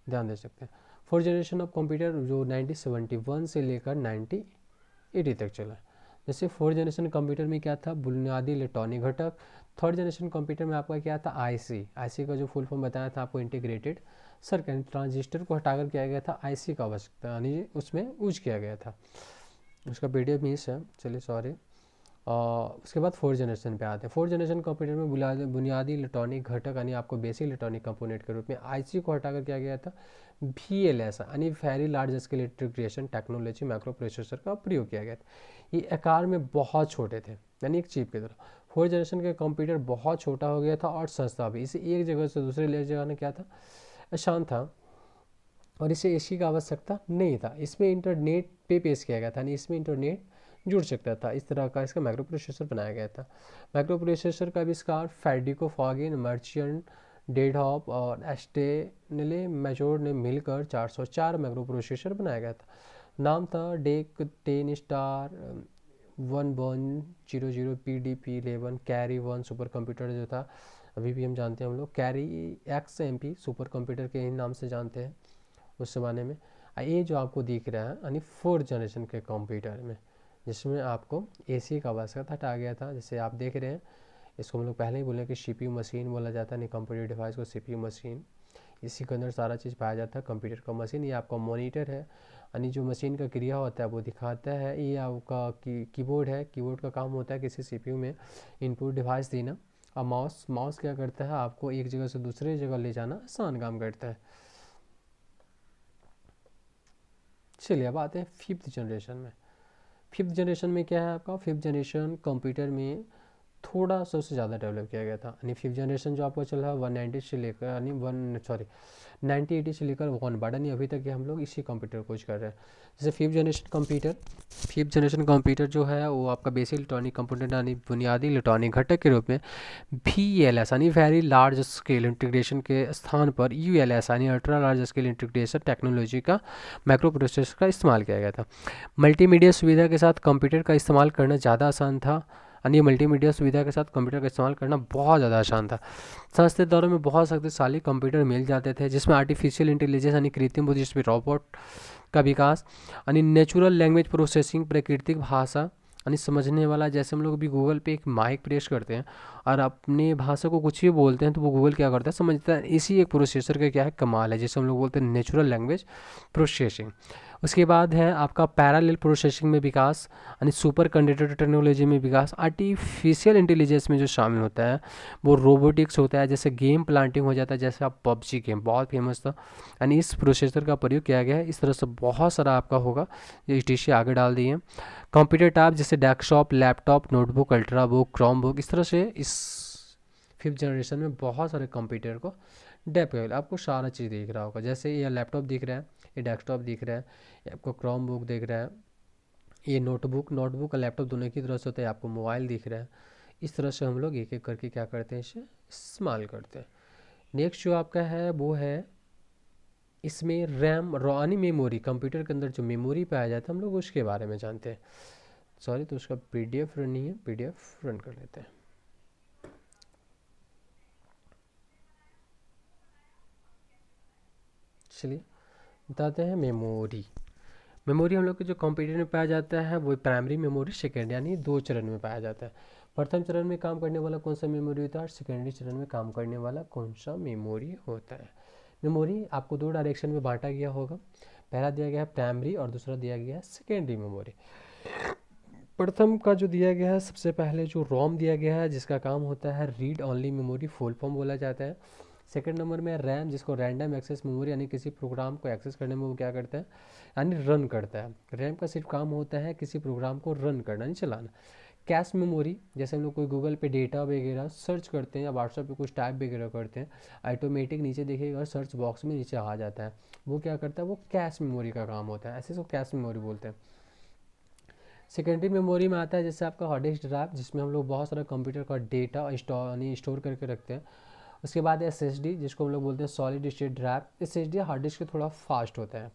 ध्यान दे सकते हैं। फोर्थ जनरेशन ऑफ कंप्यूटर जो 1971 से लेकर 1980 तक चला। जैसे फोर्थ जनरेशन कंप्यूटर में क्या था, बुनियादी इलेक्ट्रॉनिक घटक। थर्ड जनरेशन कंप्यूटर में आपका क्या था, आईसी का जो फुल फॉर्म बताया था आपको, इंटीग्रेटेड सर्किट। ट्रांजिस्टर को हटाकर किया गया था आईसी का आवश्यकता, यानी उसमें यूज किया गया था। उसका पीडीएफ मिस है, चलिए सॉरी। उसके बाद फोर्थ जनरेशन पे आते हैं। फोर्थ जनरेशन कंप्यूटर में बुनियादी इलेक्ट्रॉनिक घटक यानी आपको बेसिक इलेक्ट्रॉनिक कंपोनेंट के रूप में आईसी को हटाकर किया गया था VLS यानी very large scale integration technology micro processor का प्रयोग किया गया था। ये आकार में बहुत छोटे थे, यानी एक चिप की तरह। फोर्थ जनरेशन का कंप्यूटर बहुत छोटा हो गया था और सस्ता भी। इसे एक जगह से दूसरे जगह ने क्या था, आसान था, और इसे एसी का आवश्यकता नहीं था। इसमें इंटरनेट पे पेश किया गया था, यानी इसमें इंटरनेट जुड़ सकता था। इस तरह का इसका माइक्रो प्रोसेसर बनाया गया था। माइक्रो प्रोसेसर का आविष्कार फेडेरिको फागिन, मर्चियंट डेडहॉप और एस्टेनले मैजोर ने मिलकर 404 माइक्रो प्रोसेसर बनाया गया था। नाम था deck 10 star 1100 PDP-11 carry 1 super computer जो था, अभी भी हम जानते हैं हम लोग कैरी XMP सुपर कंप्यूटर के ही नाम से जानते हैं उस ज़माने में। ये जो आपको दिख रहा है यानी फोर्थ जनरेशन के कंप्यूटर में, जिसमें आपको एसी का आवश्यकता हटा गया था। जैसे आप देख रहे हैं, इसको हम लोग पहले ही बोले कि CPU मशीन बोला जाता है, नहीं कंप्यूटर डिवाइस को CPU मशीन। इसी के अंदर सारा चीज़ पाया जाता है कंप्यूटर का मशीन। ये आपका मॉनिटर है, यानी जो मशीन का क्रिया होता है वो दिखाता है। ये आपका कीबोर्ड है, कीबोर्ड का काम होता है किसी CPU में इनपुट डिवाइस देना। और माउस क्या करता है, आपको एक जगह से दूसरे जगह ले जाना आसान काम करता है। चलिए अब आते हैं फिफ्थ जनरेशन में। फिफ्थ जनरेशन में क्या है आपका, फिफ्थ जनरेशन कंप्यूटर में थोड़ा सा उससे ज़्यादा डेवलप किया गया था। यानी फिफ्थ जनरेशन जो आपको चल रहा है 190 से लेकर यानी 1980 से लेकर 1 यानी अभी तक ये हम लोग इसी कंप्यूटर को यूज कर रहे हैं। जैसे फिफ्थ जनरेशन कंप्यूटर जो है वो आपका बेसिक इलेक्ट्रॉनिक कंपोनेंट यानी बुनियादी इलेक्ट्रॉनिक घटक के रूप में VLS यानी वेरी लार्ज स्केल इंटीग्रेशन के स्थान पर ULS यानी ultra large scale integration technology का माइक्रो प्रोसेसर का इस्तेमाल किया गया था। मल्टीमीडिया सुविधा के साथ कंप्यूटर का इस्तेमाल करना ज़्यादा आसान था, यानी मल्टीमीडिया सुविधा के साथ कंप्यूटर का इस्तेमाल करना बहुत ज़्यादा आसान था। सस्ते दौरों में बहुत शक्तिशाली कंप्यूटर मिल जाते थे, जिसमें आर्टिफिशियल इंटेलिजेंस यानी कृत्रिम बुद्धि जिसमें रोबोट का विकास, यानी नेचुरल लैंग्वेज प्रोसेसिंग प्राकृतिक भाषा यानी समझने वाला। जैसे हम लोग भी गूगल पे एक माइक प्रेस करते हैं और अपने भाषा को कुछ भी बोलते हैं तो वो गूगल क्या करता है, समझता है। इसी एक प्रोसेसर का क्या है, कमाल है, जिसे हम लोग बोलते हैं नेचुरल लैंग्वेज प्रोसेसिंग। उसके बाद है आपका पैरेलल प्रोसेसिंग में विकास, यानी सुपर कंडक्टर टेक्नोलॉजी में विकास। आर्टिफिशियल इंटेलिजेंस में जो शामिल होता है वो रोबोटिक्स होता है, जैसे गेम प्लांटिंग हो जाता है। जैसे आप PUBG गेम बहुत फेमस था, यानी इस प्रोसेसर का प्रयोग किया गया है। इस तरह से बहुत सारा आपका होगा जो HTC आगे डाल दिए हैं। कंप्यूटर टैब जैसे desktop, laptop, notebook, ultra book, Chrome book, इस तरह से इस फिफ्थ जनरेशन में बहुत सारे कंप्यूटर को डेप किया। आपको सारा चीज़ दिख रहा होगा, जैसे ये लैपटॉप दिख रहा है, ये डेस्कटॉप दिख रहा है, ये आपको क्रोम बुक दिख रहा है, ये नोटबुक और लैपटॉप दोनों की तरह से होता है, आपको मोबाइल दिख रहा है। इस तरह से हम लोग एक एक करके क्या करते हैं, इसे इस्तेमाल करते हैं। नेक्स्ट जो आपका है वो है इसमें रैम यानी मेमोरी। कंप्यूटर के अंदर जो मेमोरी पाया जाता है हम लोग उसके बारे में जानते हैं। सॉरी, तो उसका PDF रन नहीं है, PDF रन कर लेते हैं। चलिए बताते हैं मेमोरी। मेमोरी हम लोग के जो कंप्यूटर में पाया जाता है वो प्राइमरी मेमोरी, सेकेंड यानी 2 चरण में पाया जाता है। प्रथम चरण में काम करने वाला कौन सा मेमोरी होता है और सेकेंडरी चरण में काम करने वाला कौन सा मेमोरी होता है। मेमोरी आपको 2 डायरेक्शन में बांटा गया होगा। पहला दिया गया है प्राइमरी और दूसरा दिया गया है सेकेंडरी मेमोरी। प्रथम का जो दिया गया है, सबसे पहले जो रोम दिया गया है जिसका काम होता है read only memory, full form बोला जाता है। सेकंड नंबर में रैम जिसको रैंडम एक्सेस मेमोरी, यानी किसी प्रोग्राम को एक्सेस करने में वो क्या करता है, यानी रन करता है। रैम का सिर्फ काम होता है किसी प्रोग्राम को रन करना, नहीं चलाना। कैश मेमोरी जैसे हम लोग कोई गूगल पे डेटा वगैरह सर्च करते हैं या व्हाट्सएप पे कुछ टाइप वगैरह करते हैं, ऑटोमेटिक नीचे देखिएगा सर्च बॉक्स में नीचे आ जाता है, वो क्या करता है, वो कैश मेमोरी का काम होता है, ऐसे इसको कैश मेमोरी बोलते हैं। सेकेंडरी मेमोरी में आता है जैसे आपका हार्ड डिस्क ड्राइव, जिसमें हम लोग बहुत सारा कंप्यूटर का डेटा स्टोर करके रखते हैं। उसके बाद SSD जिसको हम लोग बोलते हैं solid state drive. SSD hard disk से थोड़ा फास्ट होता है,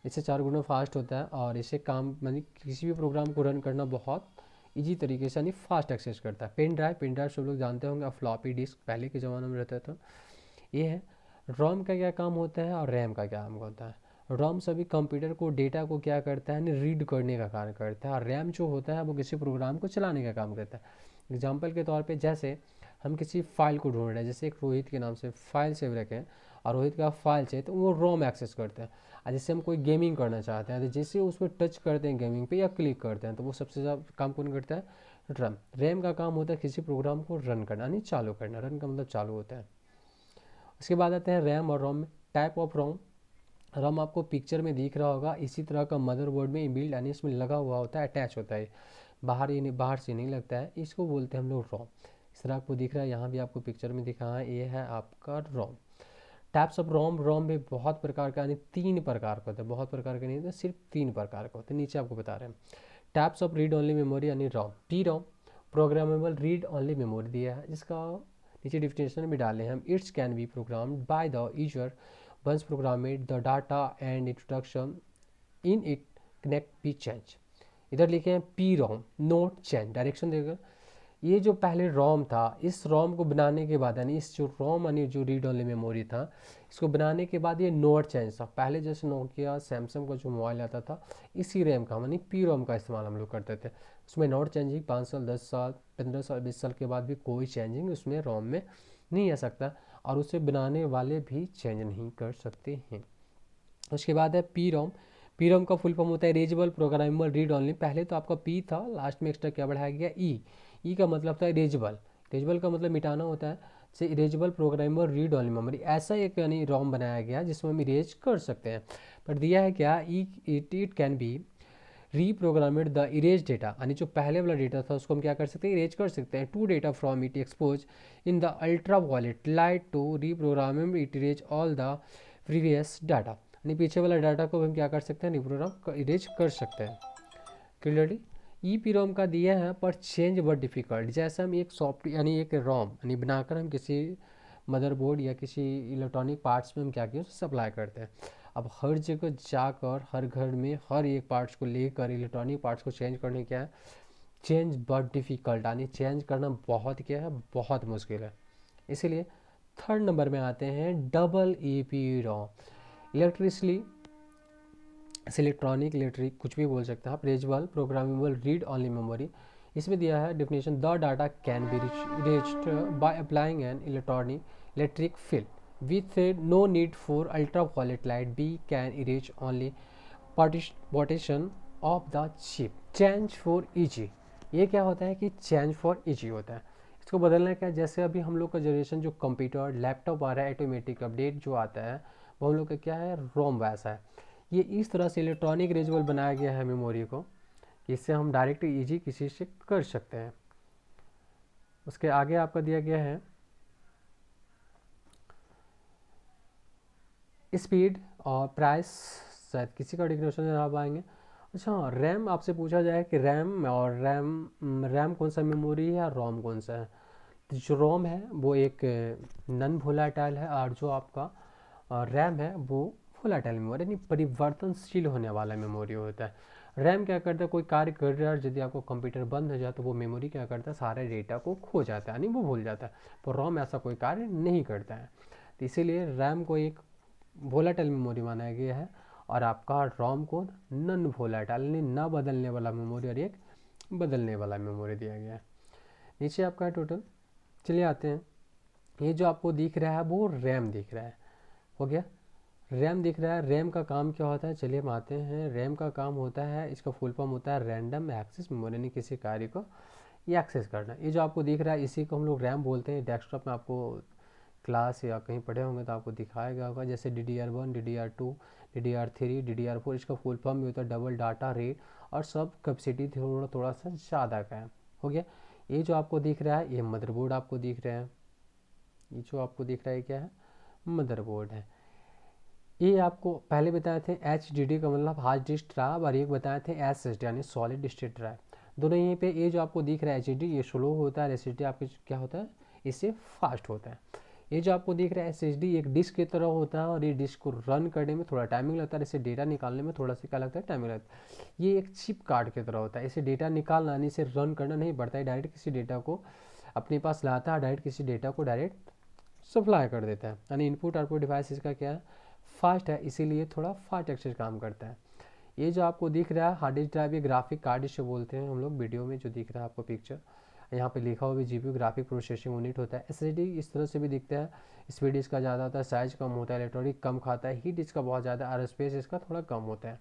इससे 4 गुना फास्ट होता है और इसे काम यानी किसी भी प्रोग्राम को रन करना बहुत इजी तरीके से यानी फास्ट एक्सेस करता है। पेन ड्राइव सब लोग जानते होंगे, फ्लॉपी डिस्क पहले के ज़माने में रहता था, ये है। रोम का क्या काम होता है और रैम का क्या काम होता है। रोम सभी कंप्यूटर को डेटा को क्या करता है, रीड करने का कार्य करता है, और रैम जो होता है वो किसी प्रोग्राम को चलाने का काम करता है। एग्जाम्पल के तौर पे जैसे हम किसी फाइल को ढूंढ रहे हैं, जैसे एक रोहित के नाम से फाइल सेव रखें और रोहित का फाइल चाहिए तो वो रोम एक्सेस करते हैं। और जैसे हम कोई गेमिंग करना चाहते हैं तो जैसे उस पर टच करते हैं गेमिंग पे या क्लिक करते हैं तो वो सबसे ज़्यादा काम कौन करता है, रैम। रैम का काम होता है किसी प्रोग्राम को रन करना, यानी चालू करना। रन का मतलब चालू होता है। उसके बाद आते हैं रैम और रोम में। Type of Rome. रोम आपको पिक्चर में दिख रहा होगा, इसी तरह का मदरबोर्ड में इनबिल्ट यानी इसमें लगा हुआ होता है, अटैच होता है, बाहर ही नहीं, बाहर से नहीं लगता है, इसको बोलते हैं हम लोग रोम। इस तरह आपको दिख रहा है, यहाँ भी आपको पिक्चर में दिखा है, ये है आपका रोम। Types of Rome. रोम में बहुत प्रकार का, यानी 3 प्रकार का होता है, बहुत प्रकार के नहीं होते, सिर्फ 3 प्रकार का होता है, नीचे आपको बता रहे हैं। Types of read only memory यानी ROM. T ROM programmable read only memory दिया है, जिसका नीचे डिफिनेशन भी डाले हैं हम। It's can be programmed by the user once programmed the data and introduction in it connect be change. इधर लिखे हैं P ROM note change, direction देगा। ये जो पहले रोम था, इस रोम को बनाने के बाद, यानी इस जो रोम यानी जो रीड ओनली मेमोरी था, इसको बनाने के बाद ये नोट चेंज था। पहले जैसे नोकिया सैमसंग का जो मोबाइल आता था, इसी रैम का यानी पी रोम का इस्तेमाल हम लोग करते थे। उसमें नोट चेंजिंग 5 साल 10 साल 15 साल 20 साल के बाद भी कोई चेंजिंग उसमें रोम में नहीं आ सकता, और उसे बनाने वाले भी चेंज नहीं कर सकते हैं। उसके बाद है पी रोम। पी रोम का फुल फॉर्म होता है इरेजेबल प्रोग्रामेबल रीड ओनली। पहले तो आपका पी था, लास्ट में एक्स्ट्रा क्या बढ़ाया गया, ई का मतलब था इरेजेबल। इरेजेबल का मतलब मिटाना होता है, से erasable programmable read only memory, ऐसा एक यानी रोम बनाया गया जिसमें हम इरेज कर सकते हैं। पर दिया है क्या, it can be reprogrammed the erase data, यानी जो पहले वाला डेटा था उसको हम क्या कर सकते हैं, इरेज कर सकते हैं। To data from it expose in the ultraviolet light to reprogrammed it erase all the previous data, यानी पीछे वाला डाटा को हम क्या कर सकते हैं, रीप्रोग्राम इरेज कर सकते हैं। क्लियरली ई पी रोम का दिया है, पर चेंज बहुत डिफिकल्ट। जैसे हम एक सॉफ्टवेयर यानी एक रोम यानी बनाकर हम किसी मदरबोर्ड या किसी इलेक्ट्रॉनिक पार्ट्स में हम क्या किया सप्लाई करते हैं। अब हर जगह जाकर हर घर में हर एक पार्ट्स को लेकर इलेक्ट्रॉनिक पार्ट्स को चेंज करने क्या है, चेंज बहुत डिफ़िकल्ट, यानी चेंज करना बहुत क्या है, बहुत मुश्किल है। इसीलिए थर्ड नंबर में आते हैं double E P ROM. Electrically electronic electric कुछ भी बोल सकते हैं आप, erasable programmable read only memory. इसमें दिया है definition, the data can be reached by applying an electric field with no need for ultraviolet light. Be can erase only partition of the chip. Change for easy, ये क्या होता है कि change for easy होता है, इसको बदलना क्या है, जैसे अभी हम लोग का जनरेशन जो कंप्यूटर लैपटॉप आ रहा है, ऑटोमेटिक अपडेट जो आता है वो हम लोग का क्या है, रोम वैसा है। ये इस तरह से इलेक्ट्रॉनिक रेजुअल बनाया गया है मेमोरी को, इससे हम डायरेक्ट इजी किसी से कर सकते हैं। उसके आगे आपका दिया गया है स्पीड और प्राइस, शायद किसी का डिफिनेशन आ पाएंगे। अच्छा हाँ, रैम आपसे पूछा जाए कि रैम और रैम कौन सा मेमोरी है और रोम कौन सा है। तो जो रोम है वो एक नन वोलाटाइल है, और जो आपका रैम है वो वोलाटाइल मेमोरी यानी परिवर्तनशील होने वाला मेमोरी होता है। रैम क्या करता है, कोई कार्य कर रहा है और यदि आपको कंप्यूटर बंद हो जाए तो वो मेमोरी क्या करता है, सारे डेटा को खो जाता है, यानी वो भूल जाता है। तो रोम ऐसा कोई कार्य नहीं करता है, तो इसीलिए रैम को एक वोलाटाइल मेमोरी माना गया है, और आपका रोम को नन वोलाटाइल यानी न बदलने वाला मेमोरी और एक बदलने वाला मेमोरी दिया गया है। नीचे आपका है टोटल। चलिए आते हैं, ये जो आपको दिख रहा है वो रैम दिख रहा है, हो गया। रैम दिख रहा है, रैम का काम क्या होता है, चलिए हम आते हैं। रैम का काम होता है, इसका फुल फॉर्म होता है रैंडम एक्सेस मेमोरी, यानी किसी कार्य को ये एक्सेस करना। ये जो आपको दिख रहा है इसी को हम लोग रैम बोलते हैं। डेस्कटॉप में आपको क्लास या कहीं पढ़े होंगे तो आपको दिखाया गया होगा, जैसे DDR1 DDR2 DDR3 DDR4, इसका फुल फॉर्म भी होता है डबल डाटा रेट, और सब कैपेसिटी थोड़ा थोड़ा सा ज़्यादा का है, हो गया। ये जो आपको दिख रहा है ये मदरबोर्ड आपको दिख रहा है, ये जो आपको दिख रहा है क्या है, मदरबोर्ड है। ये आपको पहले बताए थे HDD का मतलब हार्ड डिस्क ड्राइव, और एक बताए थे SSD यानी सॉलिड स्टेट ड्राइव। दोनों यहीं पे ये जो आपको दिख रहा है HDD ये स्लो होता है, SSD आपके क्या होता है, इससे फास्ट होता है। ये जो आपको दिख रहा है SSD एक डिस्क की तरह होता है, और ये डिस्क को रन करने में थोड़ा टाइमिंग लगता है, इसे डेटा निकालने में थोड़ा सा क्या लगता है, टाइमिंग लगता है। ये एक चिप कार्ड की तरह होता है, इसे डेटा निकालना यानी इसे रन करना नहीं पड़ता है, डायरेक्ट किसी डेटा को अपने पास लाता है, डायरेक्ट किसी डेटा को डायरेक्ट सप्लाई कर देता है। यानी इनपुट आउटपुट डिवाइस इसका क्या है, फास्ट है, इसीलिए थोड़ा फास्ट एक्सेस काम करता है। ये जो आपको दिख रहा है हार्ड डिस्क ड्राइव, ये ग्राफिक कार्ड जिसे बोलते हैं हम लोग, वीडियो में जो दिख रहा है आपको पिक्चर, यहाँ पे लिखा हुआ भी जीपीयू ग्राफिक प्रोसेसिंग यूनिट होता है। एसएसडी इस तरह से भी दिखता है, स्पीड इसका ज़्यादा होता है, साइज कम होता है, इलेक्ट्रॉनिक कम खाता है, हीट इसका बहुत ज़्यादा और स्पेस इसका थोड़ा कम होता है।